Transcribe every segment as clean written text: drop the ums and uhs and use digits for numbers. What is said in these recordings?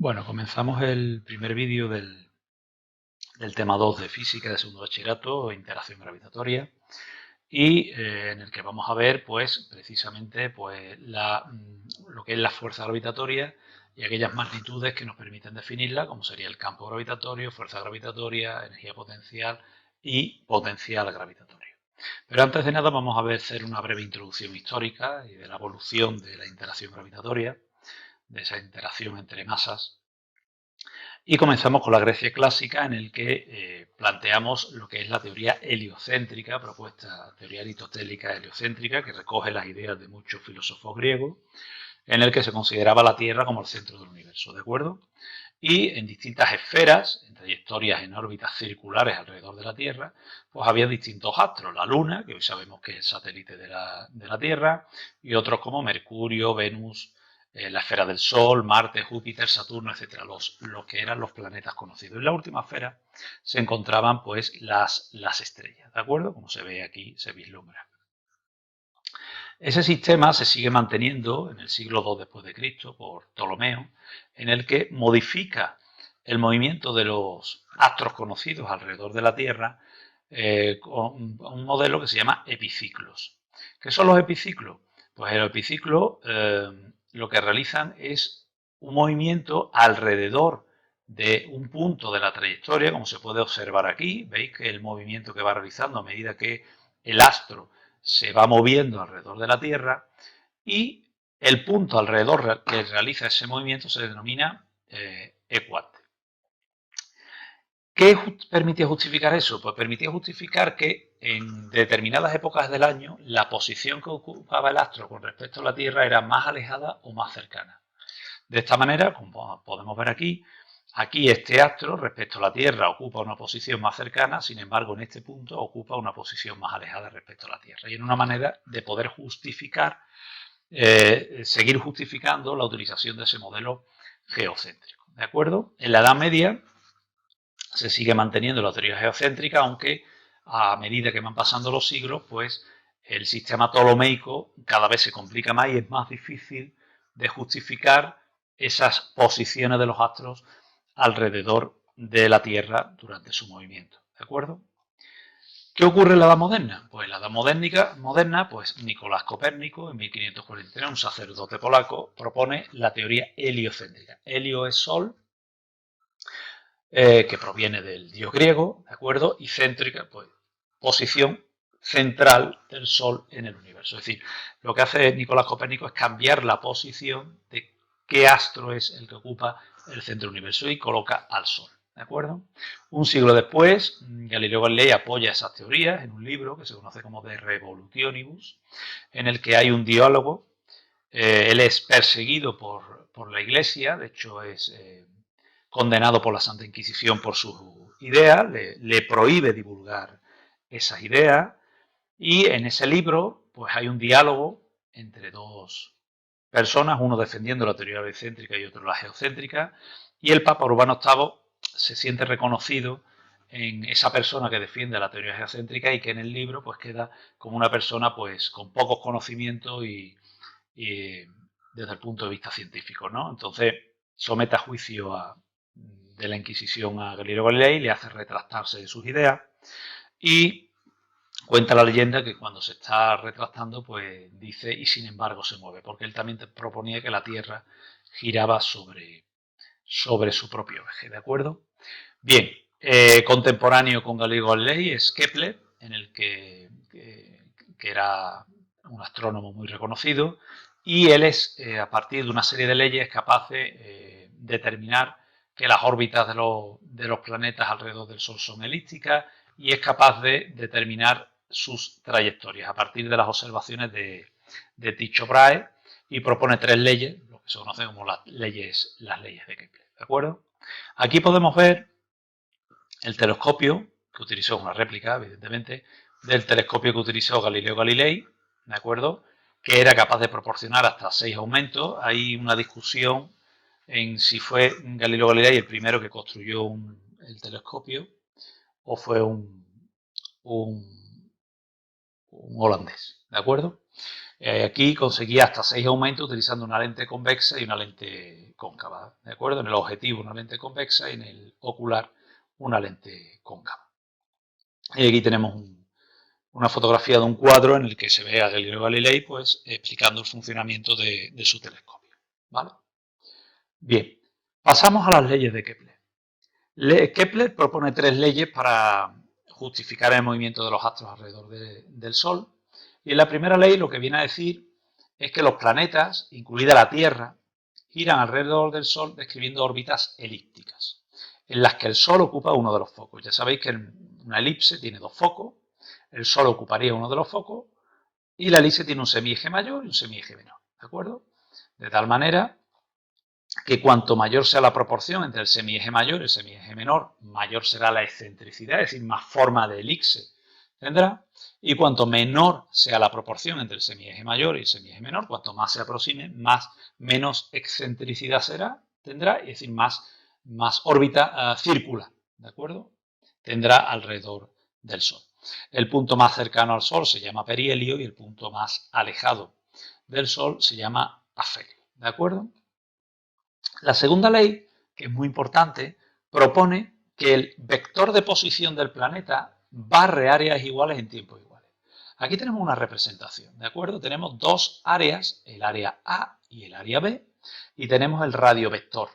Bueno, comenzamos el primer vídeo del tema 2 de física de segundo bachillerato, interacción gravitatoria, y en el que vamos a ver, pues, precisamente, pues, lo que es la fuerza gravitatoria y aquellas magnitudes que nos permiten definirla, como sería el campo gravitatorio, fuerza gravitatoria, energía potencial y potencial gravitatorio. Pero antes de nada vamos a hacer una breve introducción histórica y de la evolución de la interacción gravitatoria, de esa interacción entre masas. Y comenzamos con la Grecia clásica, en el que planteamos lo que es la teoría heliocéntrica, propuesta teoría aristotélica heliocéntrica, que recoge las ideas de muchos filósofos griegos, en el que se consideraba la Tierra como el centro del universo, ¿de acuerdo? Y en distintas esferas, en trayectorias en órbitas circulares alrededor de la Tierra, pues había distintos astros, la Luna, que hoy sabemos que es el satélite de la Tierra, y otros como Mercurio, Venus, la esfera del Sol, Marte, Júpiter, Saturno, etcétera, los que eran los planetas conocidos. En la última esfera se encontraban pues las estrellas, ¿de acuerdo? Como se ve aquí, se vislumbra. Ese sistema se sigue manteniendo en el siglo II después de Cristo por Ptolomeo, en el que modifica el movimiento de los astros conocidos alrededor de la Tierra con un modelo que se llama epiciclos. ¿Qué son los epiciclos? Pues el epiciclo lo que realizan es un movimiento alrededor de un punto de la trayectoria, como se puede observar aquí. Veis que el movimiento que va realizando a medida que el astro se va moviendo alrededor de la Tierra y el punto alrededor que realiza ese movimiento se denomina ecuate. ¿Qué permitía justificar eso? Pues permitía justificar que en determinadas épocas del año la posición que ocupaba el astro con respecto a la Tierra era más alejada o más cercana. De esta manera, como podemos ver aquí este astro respecto a la Tierra ocupa una posición más cercana, sin embargo en este punto ocupa una posición más alejada respecto a la Tierra. Y en una manera de poder justificar, seguir justificando la utilización de ese modelo geocéntrico. ¿De acuerdo? En la Edad Media se sigue manteniendo la teoría geocéntrica, aunque a medida que van pasando los siglos, pues el sistema ptolomeico cada vez se complica más y es más difícil de justificar esas posiciones de los astros alrededor de la Tierra durante su movimiento. ¿De acuerdo? ¿Qué ocurre en la Edad Moderna? Pues en la Edad Moderna, pues Nicolás Copérnico, en 1543, un sacerdote polaco, propone la teoría heliocéntrica. Helio es sol, que proviene del dios griego, ¿de acuerdo? Y céntrica, pues posición central del Sol en el universo. Es decir, lo que hace Nicolás Copérnico es cambiar la posición de qué astro es el que ocupa el centro del universo y coloca al Sol. ¿De acuerdo? Un siglo después, Galileo Galilei apoya esas teorías en un libro que se conoce como De Revolutionibus, en el que hay un diálogo. Él es perseguido por la Iglesia, de hecho es condenado por la Santa Inquisición por sus ideas, le prohíbe divulgar esas ideas y en ese libro pues hay un diálogo entre dos personas, uno defendiendo la teoría heliocéntrica y otro la geocéntrica, y el Papa Urbano VIII se siente reconocido en esa persona que defiende la teoría geocéntrica y que en el libro pues queda como una persona pues con pocos conocimientos y desde el punto de vista científico, ¿no? Entonces somete a juicio de la Inquisición a Galileo Galilei, le hace retractarse de sus ideas y cuenta la leyenda que cuando se está retractando, pues dice y sin embargo se mueve, porque él también proponía que la Tierra giraba sobre su propio eje, ¿de acuerdo? Bien, contemporáneo con Galileo Galilei es Kepler, en el que era un astrónomo muy reconocido, y él es, a partir de una serie de leyes, capaz de determinar que las órbitas de los planetas alrededor del Sol son elípticas y es capaz de determinar sus trayectorias a partir de las observaciones de Tycho Brahe y propone tres leyes, lo que se conocen como las leyes de Kepler. ¿De acuerdo? Aquí podemos ver el telescopio que utilizó, una réplica, evidentemente, del telescopio que utilizó Galileo Galilei, ¿de acuerdo? Que era capaz de proporcionar hasta 6 aumentos. Hay una discusión en si fue Galileo Galilei el primero que construyó el telescopio o fue un, un holandés, ¿de acuerdo? Aquí conseguía hasta 6 aumentos utilizando una lente convexa y una lente cóncava, ¿de acuerdo? En el objetivo una lente convexa y en el ocular una lente cóncava. Y aquí tenemos una fotografía de un cuadro en el que se ve a Galileo Galilei pues, explicando el funcionamiento de su telescopio, ¿vale? Bien, pasamos a las leyes de Kepler. Kepler propone 3 leyes para justificar el movimiento de los astros alrededor del Sol. Y en la primera ley lo que viene a decir es que los planetas, incluida la Tierra, giran alrededor del Sol describiendo órbitas elípticas, en las que el Sol ocupa uno de los focos. Ya sabéis que una elipse tiene 2 focos, el Sol ocuparía uno de los focos y la elipse tiene un semieje mayor y un semieje menor, ¿de acuerdo? De tal manera que cuanto mayor sea la proporción entre el semieje mayor y el semieje menor, mayor será la excentricidad, es decir, más forma de elipse tendrá, y cuanto menor sea la proporción entre el semieje mayor y el semieje menor, cuanto más se aproxime, menos excentricidad tendrá, es decir, más órbita circular, ¿de acuerdo? Tendrá alrededor del Sol. El punto más cercano al Sol se llama perihelio y el punto más alejado del Sol se llama afelio, ¿de acuerdo? La segunda ley, que es muy importante, propone que el vector de posición del planeta barre áreas iguales en tiempos iguales. Aquí tenemos una representación, ¿de acuerdo? Tenemos 2 áreas, el área A y el área B, y tenemos el radiovector,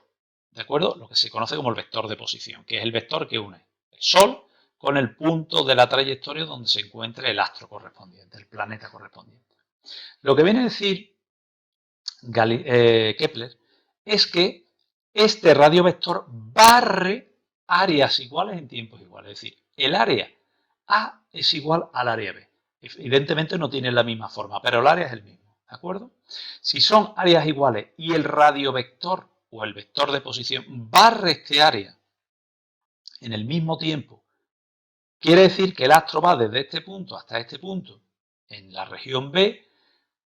¿de acuerdo? Lo que se conoce como el vector de posición, que es el vector que une el Sol con el punto de la trayectoria donde se encuentre el astro correspondiente, el planeta correspondiente. Lo que viene a decir Kepler es que este radiovector barre áreas iguales en tiempos iguales. Es decir, el área A es igual al área B. Evidentemente no tienen la misma forma, pero el área es el mismo, ¿de acuerdo? Si son áreas iguales y el radiovector o el vector de posición barre este área en el mismo tiempo, quiere decir que el astro va desde este punto hasta este punto en la región B,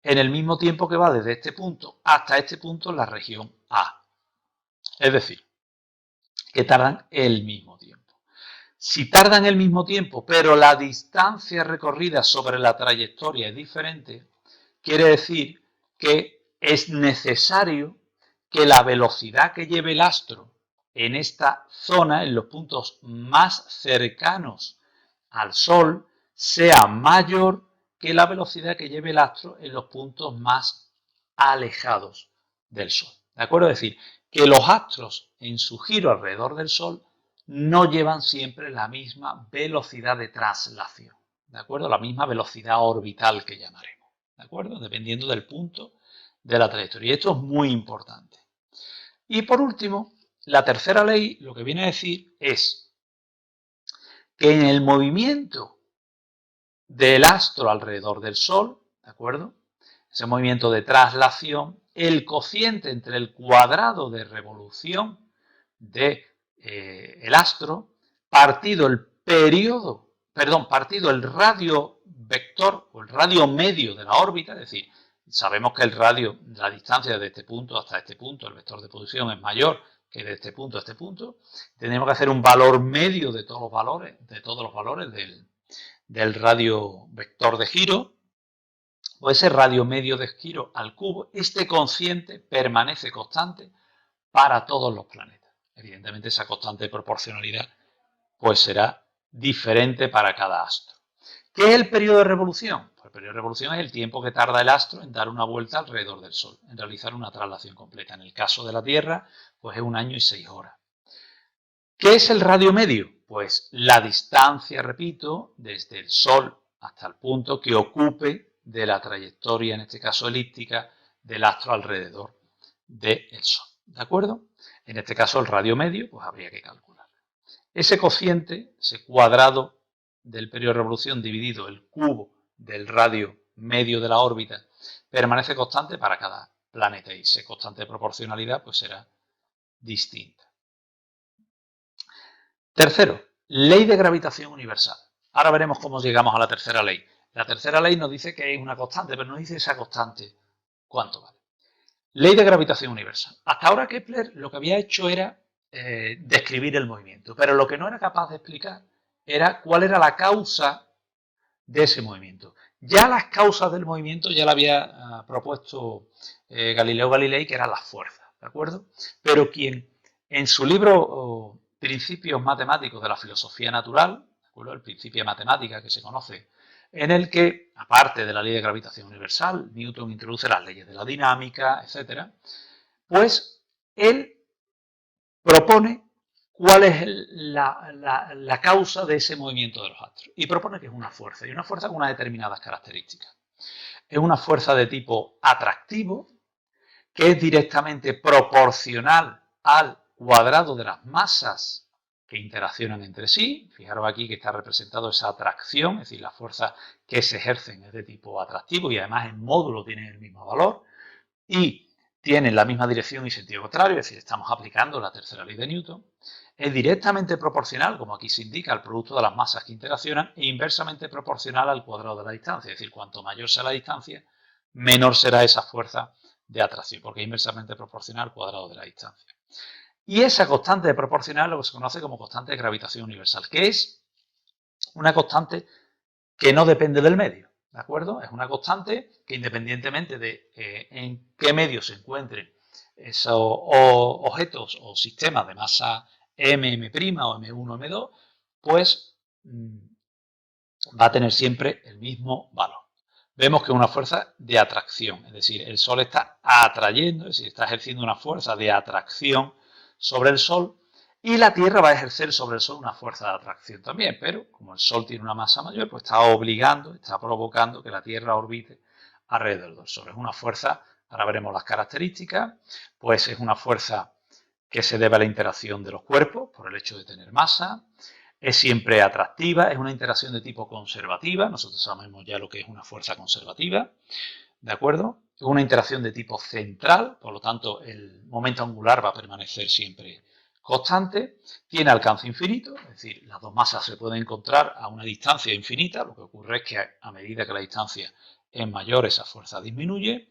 en el mismo tiempo que va desde este punto hasta este punto en la región A. Es decir, que tardan el mismo tiempo. Si tardan el mismo tiempo, pero la distancia recorrida sobre la trayectoria es diferente, quiere decir que es necesario que la velocidad que lleve el astro en esta zona, en los puntos más cercanos al Sol, sea mayor que la velocidad que lleve el astro en los puntos más alejados del Sol. ¿De acuerdo? Es decir, que los astros en su giro alrededor del Sol no llevan siempre la misma velocidad de traslación, ¿de acuerdo? La misma velocidad orbital que llamaremos, ¿de acuerdo? Dependiendo del punto de la trayectoria. Y esto es muy importante. Y por último, la tercera ley lo que viene a decir es que en el movimiento del astro alrededor del Sol, ¿de acuerdo? Ese movimiento de traslación, el cociente entre el cuadrado de revolución de el astro partido el radio vector o el radio medio de la órbita, es decir, sabemos que el radio, la distancia de este punto hasta este punto, el vector de posición es mayor que de este punto a este punto, tenemos que hacer un valor medio de todos los valores del radio vector de giro, o ese radio medio de giro al cubo, este cociente permanece constante para todos los planetas. Evidentemente esa constante de proporcionalidad pues será diferente para cada astro. ¿Qué es el periodo de revolución? Pues el periodo de revolución es el tiempo que tarda el astro en dar una vuelta alrededor del Sol, en realizar una traslación completa. En el caso de la Tierra, pues es 1 año y 6 horas. ¿Qué es el radio medio? Pues la distancia, repito, desde el Sol hasta el punto que ocupe de la trayectoria, en este caso elíptica, del astro alrededor del Sol. ¿De acuerdo? En este caso el radio medio, pues habría que calcular. Ese cociente, ese cuadrado del periodo de revolución dividido el cubo del radio medio de la órbita, permanece constante para cada planeta y esa constante de proporcionalidad pues será distinta. Tercero, ley de gravitación universal. Ahora veremos cómo llegamos a la tercera ley. La tercera ley nos dice que es una constante, pero no dice esa constante cuánto vale. Ley de gravitación universal. Hasta ahora Kepler lo que había hecho era describir el movimiento, pero lo que no era capaz de explicar era cuál era la causa de ese movimiento. Ya las causas del movimiento ya la había propuesto Galileo Galilei, que eran las fuerzas. ¿de acuerdo? Pero quien en su libro Principios Matemáticos de la Filosofía Natural, ¿de acuerdo? El principio de matemática que se conoce, en el que, aparte de la ley de gravitación universal, Newton introduce las leyes de la dinámica, etcétera, pues él propone cuál es la causa de ese movimiento de los astros. Y propone que es una fuerza, y una fuerza con unas determinadas características. Es una fuerza de tipo atractivo, que es directamente proporcional al cuadrado de las masas que interaccionan entre sí. Fijaros aquí que está representado esa atracción, es decir, las fuerzas que se ejercen es de tipo atractivo y además en módulo tienen el mismo valor. Y tienen la misma dirección y sentido contrario, es decir, estamos aplicando la tercera ley de Newton, es directamente proporcional, como aquí se indica, al producto de las masas que interaccionan e inversamente proporcional al cuadrado de la distancia, es decir, cuanto mayor sea la distancia, menor será esa fuerza de atracción, porque es inversamente proporcional al cuadrado de la distancia. Y esa constante proporcional es lo que se conoce como constante de gravitación universal, que es una constante que no depende del medio. ¿De acuerdo? Es una constante que independientemente de en qué medio se encuentren esos objetos o sistemas de masa m, m' o m1, m2, pues va a tener siempre el mismo valor. Vemos que es una fuerza de atracción, es decir, el Sol está atrayendo, es decir, está ejerciendo una fuerza de atracción sobre el Sol y la Tierra va a ejercer sobre el Sol una fuerza de atracción también, pero como el Sol tiene una masa mayor, pues está obligando, está provocando que la Tierra orbite alrededor del Sol. Es una fuerza, ahora veremos las características, pues es una fuerza que se debe a la interacción de los cuerpos por el hecho de tener masa, es siempre atractiva, es una interacción de tipo conservativa, nosotros sabemos ya lo que es una fuerza conservativa, ¿de acuerdo? Es una interacción de tipo central, por lo tanto el momento angular va a permanecer siempre constante, tiene alcance infinito, es decir, las dos masas se pueden encontrar a una distancia infinita, lo que ocurre es que a medida que la distancia es mayor, esa fuerza disminuye,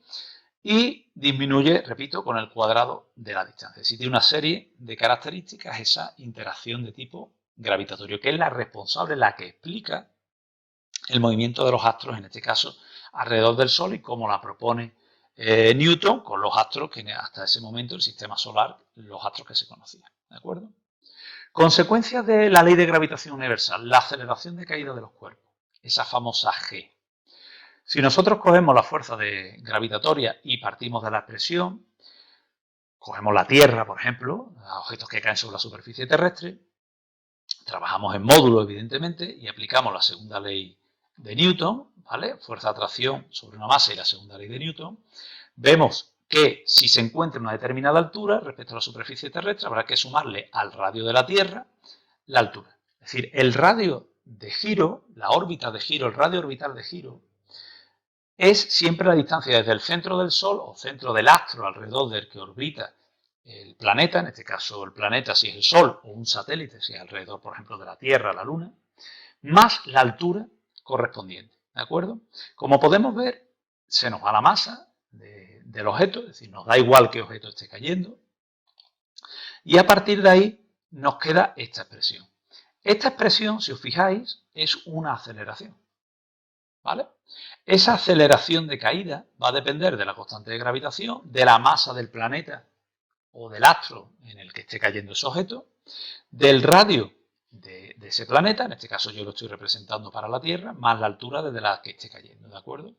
y disminuye, repito, con el cuadrado de la distancia. Es decir, tiene una serie de características esa interacción de tipo gravitatorio, que es la responsable, la que explica el movimiento de los astros, en este caso, alrededor del Sol y cómo la propone Newton con los astros que hasta ese momento el sistema solar, los astros que se conocían. ¿De acuerdo? Consecuencias de la ley de gravitación universal, la aceleración de caída de los cuerpos, esa famosa G. Si nosotros cogemos la fuerza gravitatoria y partimos de la expresión, cogemos la Tierra, por ejemplo, objetos que caen sobre la superficie terrestre, trabajamos en módulo, evidentemente, y aplicamos la segunda ley de Newton, ¿vale? Fuerza de atracción sobre una masa y la segunda ley de Newton. Vemos que si se encuentra a una determinada altura respecto a la superficie terrestre, habrá que sumarle al radio de la Tierra la altura. Es decir, el radio de giro, la órbita de giro, el radio orbital de giro, es siempre la distancia desde el centro del Sol o centro del astro alrededor del que orbita el planeta, en este caso el planeta si es el Sol o un satélite si es alrededor, por ejemplo, de la Tierra, la Luna, más la altura correspondiente, ¿de acuerdo? Como podemos ver, se nos va la masa del objeto, es decir, nos da igual qué objeto esté cayendo, y a partir de ahí nos queda esta expresión. Esta expresión, si os fijáis, es una aceleración, ¿vale? Esa aceleración de caída va a depender de la constante de gravitación, de la masa del planeta o del astro en el que esté cayendo ese objeto, del radio de ese planeta, en este caso yo lo estoy representando para la Tierra, más la altura desde la que esté cayendo, ¿de acuerdo?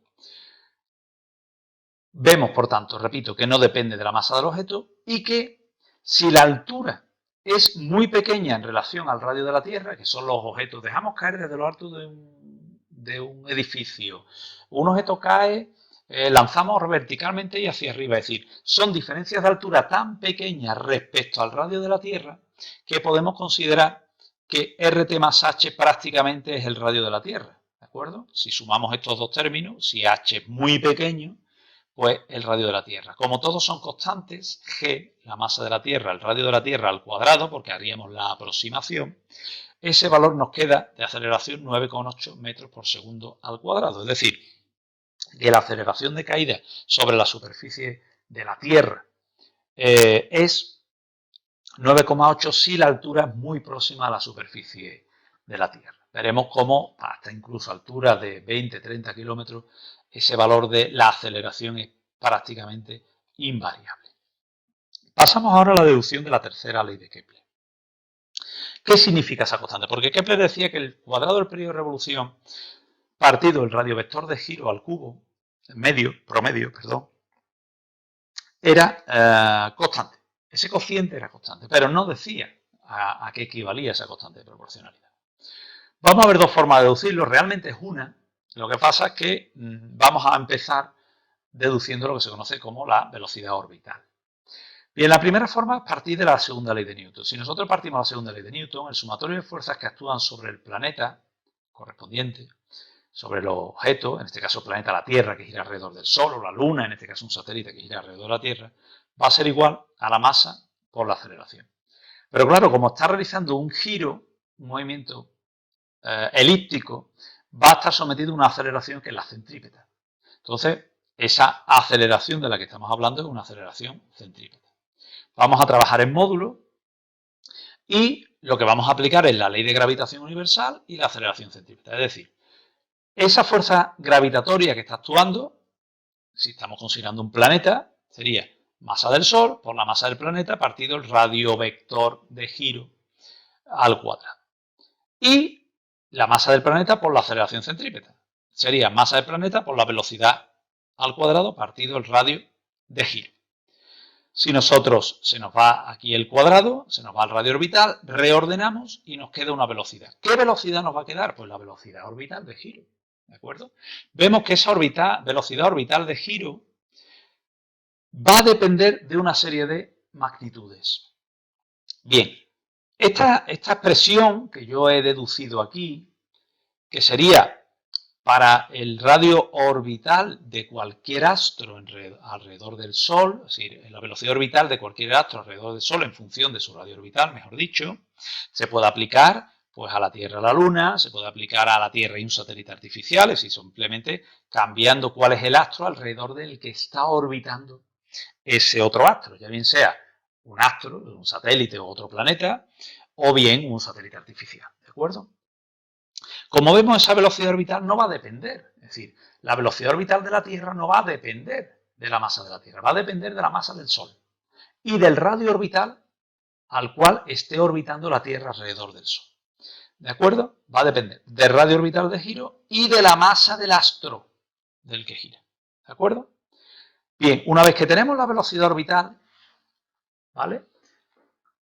Vemos, por tanto, repito, que no depende de la masa del objeto y que si la altura es muy pequeña en relación al radio de la Tierra, que son los objetos, dejamos caer desde lo alto de un edificio, un objeto cae, lanzamos verticalmente y hacia arriba, es decir, son diferencias de altura tan pequeñas respecto al radio de la Tierra que podemos considerar que RT más H prácticamente es el radio de la Tierra, ¿de acuerdo? Si sumamos estos dos términos, si H es muy pequeño, pues el radio de la Tierra. Como todos son constantes, G, la masa de la Tierra, el radio de la Tierra al cuadrado, porque haríamos la aproximación, ese valor nos queda de aceleración 9,8 metros por segundo al cuadrado. Es decir, que la aceleración de caída sobre la superficie de la Tierra es 9,8 si la altura es muy próxima a la superficie de la Tierra. Veremos cómo hasta incluso alturas de 20-30 kilómetros ese valor de la aceleración es prácticamente invariable. Pasamos ahora a la deducción de la tercera ley de Kepler. ¿Qué significa esa constante? Porque Kepler decía que el cuadrado del periodo de revolución partido el radiovector de giro al cubo, promedio, era constante. Ese cociente era constante, pero no decía a qué equivalía esa constante de proporcionalidad. Vamos a ver dos formas de deducirlo. Realmente es una. Lo que pasa es que vamos a empezar deduciendo lo que se conoce como la velocidad orbital. Bien, la primera forma es partir de la segunda ley de Newton. Si nosotros partimos de la segunda ley de Newton, el sumatorio de fuerzas que actúan sobre el planeta correspondiente, sobre los objetos, en este caso el planeta la Tierra que gira alrededor del Sol, o la Luna, en este caso un satélite que gira alrededor de la Tierra, va a ser igual a la masa por la aceleración. Pero claro, como está realizando un giro, un movimiento elíptico, va a estar sometido a una aceleración que es la centrípeta. Entonces, esa aceleración de la que estamos hablando es una aceleración centrípeta. Vamos a trabajar en módulo y lo que vamos a aplicar es la ley de gravitación universal y la aceleración centrípeta. Es decir, esa fuerza gravitatoria que está actuando, si estamos considerando un planeta, sería masa del Sol por la masa del planeta partido el radiovector de giro al cuadrado. Y la masa del planeta por la aceleración centrípeta. Sería masa del planeta por la velocidad al cuadrado partido el radio de giro. Si nosotros se nos va aquí el cuadrado, se nos va el radio orbital, reordenamos y nos queda una velocidad. ¿Qué velocidad nos va a quedar? Pues la velocidad orbital de giro. ¿De acuerdo? Vemos que esa velocidad orbital de giro va a depender de una serie de magnitudes. Bien, esta expresión que yo he deducido aquí, que sería para el radio orbital de cualquier astro alrededor del Sol, es decir, la velocidad orbital de cualquier astro alrededor del Sol en función de su radio orbital, mejor dicho, se puede aplicar pues, a la Tierra y a la Luna, se puede aplicar a la Tierra y un satélite artificial, es decir, simplemente cambiando cuál es el astro alrededor del que está orbitando ese otro astro, ya bien sea un astro, un satélite o otro planeta, o bien un satélite artificial, ¿de acuerdo? Como vemos, esa velocidad orbital no va a depender. Es decir, la velocidad orbital de la Tierra no va a depender de la masa de la Tierra, va a depender de la masa del Sol y del radio orbital al cual esté orbitando la Tierra alrededor del Sol. ¿De acuerdo? Va a depender del radio orbital de giro y de la masa del astro del que gira. ¿De acuerdo? Bien, una vez que tenemos la velocidad orbital, ¿vale?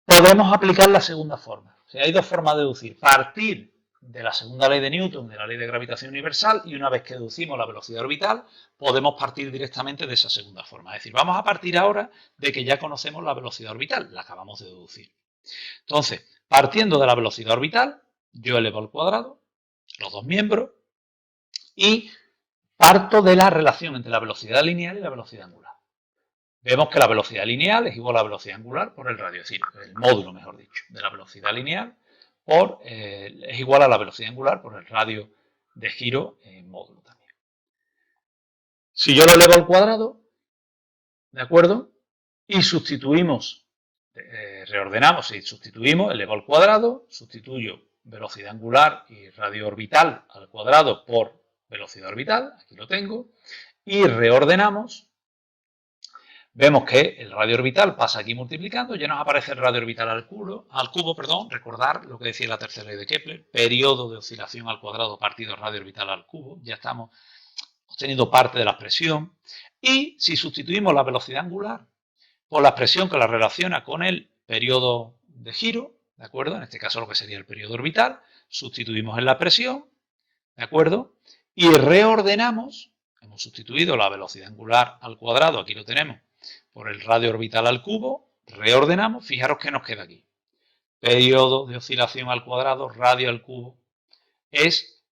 Podemos aplicar la segunda forma. O sea, hay dos formas de deducir. Partir de la segunda ley de Newton, de la ley de gravitación universal, y una vez que deducimos la velocidad orbital, podemos partir directamente de esa segunda forma. Es decir, vamos a partir ahora de que ya conocemos la velocidad orbital, la acabamos de deducir. Entonces, partiendo de la velocidad orbital, yo elevo al cuadrado los dos miembros y parto de la relación entre la velocidad lineal y la velocidad angular. Vemos que la velocidad lineal es igual a la velocidad angular por el radio, es decir, el módulo, mejor dicho, de la velocidad lineal es igual a la velocidad angular por el radio de giro en módulo también. Si yo lo elevo al cuadrado, ¿de acuerdo? Y sustituimos, reordenamos y sustituimos, elevo al cuadrado, sustituyo velocidad angular y radio orbital al cuadrado por velocidad orbital, aquí lo tengo, y reordenamos. Vemos que el radio orbital pasa aquí multiplicando, ya nos aparece el radio orbital al cubo, recordar lo que decía la tercera ley de Kepler, periodo de oscilación al cuadrado partido radio orbital al cubo, ya estamos obteniendo parte de la expresión. Y si sustituimos la velocidad angular por la expresión que la relaciona con el periodo de giro, ¿de acuerdo? En este caso lo que sería el periodo orbital, sustituimos en la expresión, ¿de acuerdo? Y reordenamos, hemos sustituido la velocidad angular al cuadrado, aquí lo tenemos, por el radio orbital al cubo, reordenamos, fijaros que nos queda aquí. Periodo de oscilación al cuadrado, radio al cubo, es,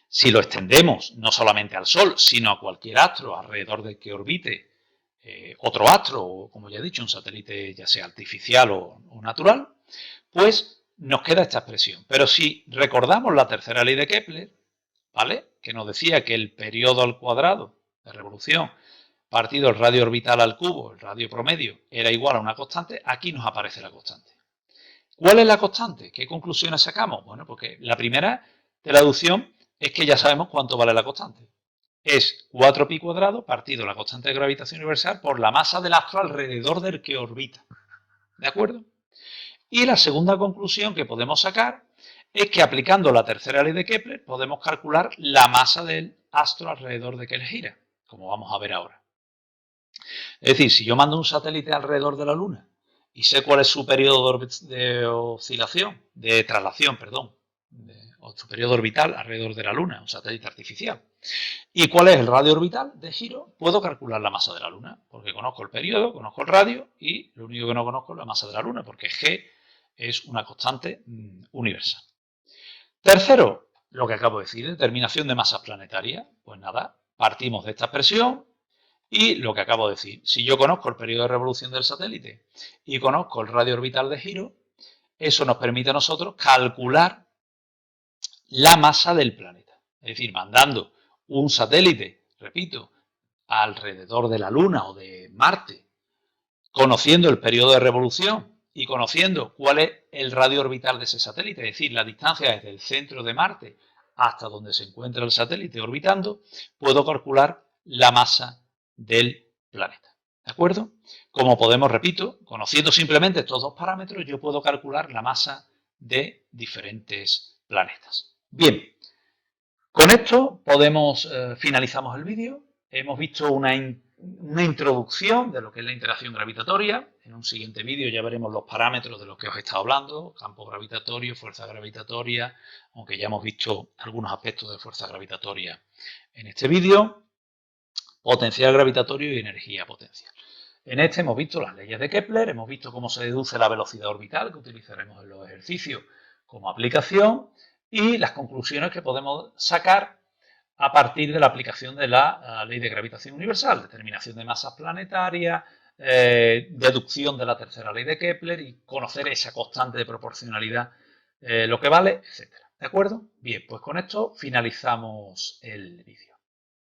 si lo extendemos no solamente al Sol, sino a cualquier astro alrededor del que orbite otro astro, o como ya he dicho, un satélite ya sea artificial o natural, pues nos queda esta expresión. Pero si recordamos la tercera ley de Kepler, ¿vale? Que nos decía que el periodo al cuadrado de revolución partido el radio orbital al cubo, el radio promedio, era igual a una constante, aquí nos aparece la constante. ¿Cuál es la constante? ¿Qué conclusiones sacamos? Bueno, porque la primera de la deducción es que ya sabemos cuánto vale la constante. es 4π² partido la constante de gravitación universal por la masa del astro alrededor del que orbita. ¿De acuerdo? Y la segunda conclusión que podemos sacar es que aplicando la tercera ley de Kepler podemos calcular la masa del astro alrededor de que él gira, como vamos a ver ahora. Es decir, si yo mando un satélite alrededor de la Luna y sé cuál es su periodo de oscilación, de traslación, perdón, o su periodo orbital alrededor de la Luna, un satélite artificial, y cuál es el radio orbital de giro, puedo calcular la masa de la Luna, porque conozco el periodo, conozco el radio y lo único que no conozco es la masa de la Luna, porque G es una constante universal. Tercero, lo que acabo de decir, determinación de masas planetarias. Pues nada, partimos de esta expresión y lo que acabo de decir, si yo conozco el periodo de revolución del satélite y conozco el radio orbital de giro, eso nos permite a nosotros calcular la masa del planeta. Es decir, mandando un satélite, repito, alrededor de la Luna o de Marte, conociendo el periodo de revolución y conociendo cuál es el radio orbital de ese satélite, es decir, la distancia desde el centro de Marte hasta donde se encuentra el satélite orbitando, puedo calcular la masa del planeta. ¿De acuerdo? Como podemos, repito, conociendo simplemente estos dos parámetros, yo puedo calcular la masa de diferentes planetas. Bien, con esto finalizamos el vídeo. Hemos visto una introducción de lo que es la interacción gravitatoria. En un siguiente vídeo ya veremos los parámetros de los que os he estado hablando, campo gravitatorio, fuerza gravitatoria, aunque ya hemos visto algunos aspectos de fuerza gravitatoria en este vídeo, potencial gravitatorio y energía potencial. En este hemos visto las leyes de Kepler, hemos visto cómo se deduce la velocidad orbital, que utilizaremos en los ejercicios como aplicación, y las conclusiones que podemos sacar a partir de la aplicación de la ley de gravitación universal, determinación de masas planetarias, deducción de la tercera ley de Kepler y conocer esa constante de proporcionalidad, lo que vale, etc. ¿De acuerdo? Bien, pues con esto finalizamos el vídeo.